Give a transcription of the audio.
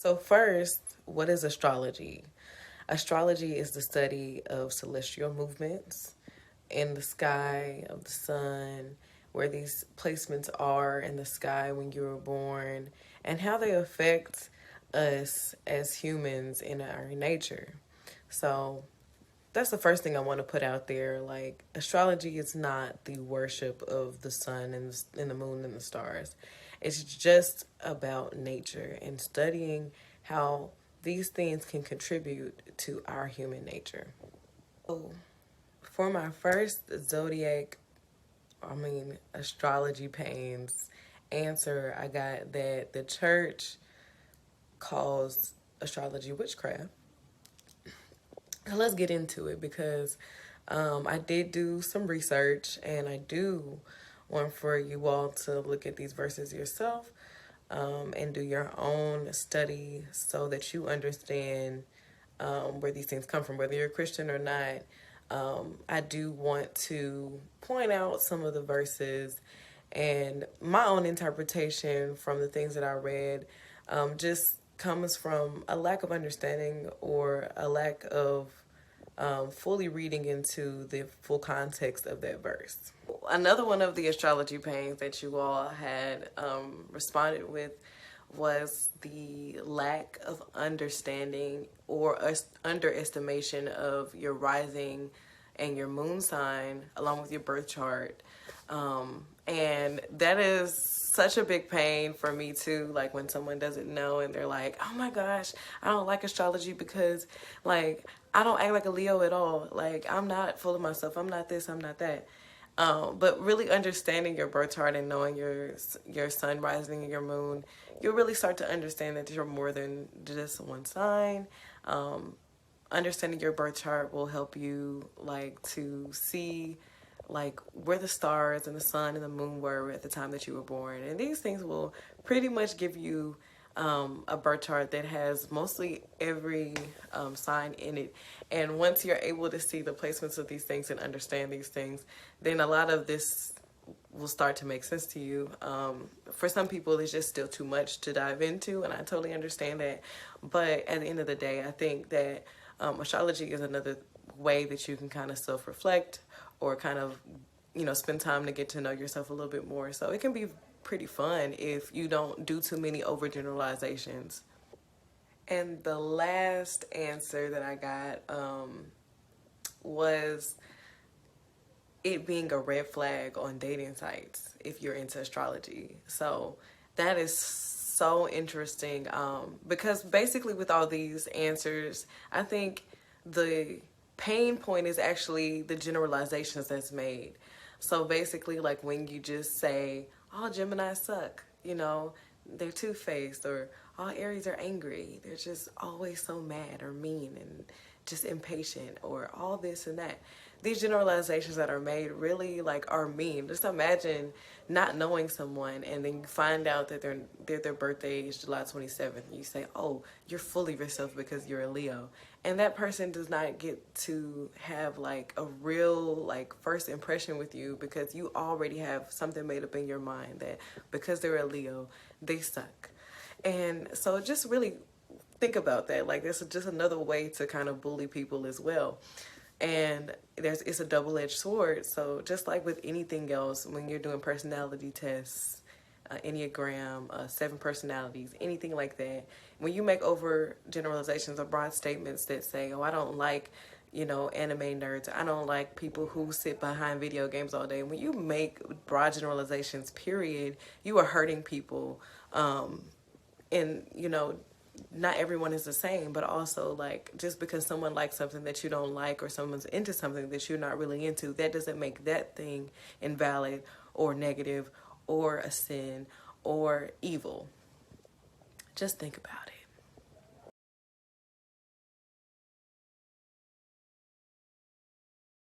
So first, what is astrology? Astrology is the study of celestial movements in the sky, of the sun, where these placements are in the sky when you were born, and how they affect us as humans in our nature. So that's the first thing I want to put out there. Like, astrology is not the worship of the sun and the moon and the stars. It's just about nature and studying how these things can contribute to our human nature. So, for my first zodiac, astrology pains answer, I got that the church calls astrology witchcraft. So let's get into it because I did do some research and I do want for you all to look at these verses yourself and do your own study so that you understand where these things come from, whether you're a Christian or not. I do want to point out some of the verses and my own interpretation from the things that I read just comes from a lack of understanding or a lack of fully reading into the full context of that verse. Another one of the astrology pains that you all had responded with was the lack of understanding or underestimation of your rising and your moon sign along with your birth chart. And that is such a big pain for me too. Like when someone doesn't know and they're like, oh my gosh, I don't like astrology because like I don't act like a Leo at all. Like I'm not full of myself. I'm not this, I'm not that. But really understanding your birth chart and knowing your sun rising and your moon, you'll really start to understand that you're more than just one sign. Understanding your birth chart will help you like to see like where the stars and the sun and the moon were at the time that you were born. And these things will pretty much give you a birth chart that has mostly every sign in it. And once you're able to see the placements of these things and understand these things, then a lot of this will start to make sense to you. For some people, it's just still too much to dive into, and I totally understand that. But at the end of the day, I think that astrology is another way that you can kind of self-reflect or kind of, spend time to get to know yourself a little bit more. So it can be pretty fun if you don't do too many overgeneralizations. And the last answer that I got was it being a red flag on dating sites if you're into astrology. So that is so interesting because basically with all these answers, I think the pain point is actually the generalizations that's made. So basically like when you just say, all Geminis suck, they're two-faced, or all Aries are angry, they're just always so mad or mean and just impatient, or all this and that. These generalizations that are made really like are mean. Just imagine not knowing someone and then you find out that their birthday is July 27th. You say, oh, you're full of yourself because you're a Leo. And that person does not get to have like a real like first impression with you because you already have something made up in your mind that because they're a Leo, they suck. And so just really think about that. Like this is just another way to kind of bully people as well. And it's a double-edged sword. So just like with anything else, when you're doing personality tests, Enneagram, 7 personalities, anything like that, when you make over generalizations or broad statements that say, oh, I don't like, anime nerds, I don't like people who sit behind video games all day. When you make broad generalizations, period, you are hurting people. And, not everyone is the same, but also like just because someone likes something that you don't like or someone's into something that you're not really into, that doesn't make that thing invalid or negative or a sin or evil. Just think about it.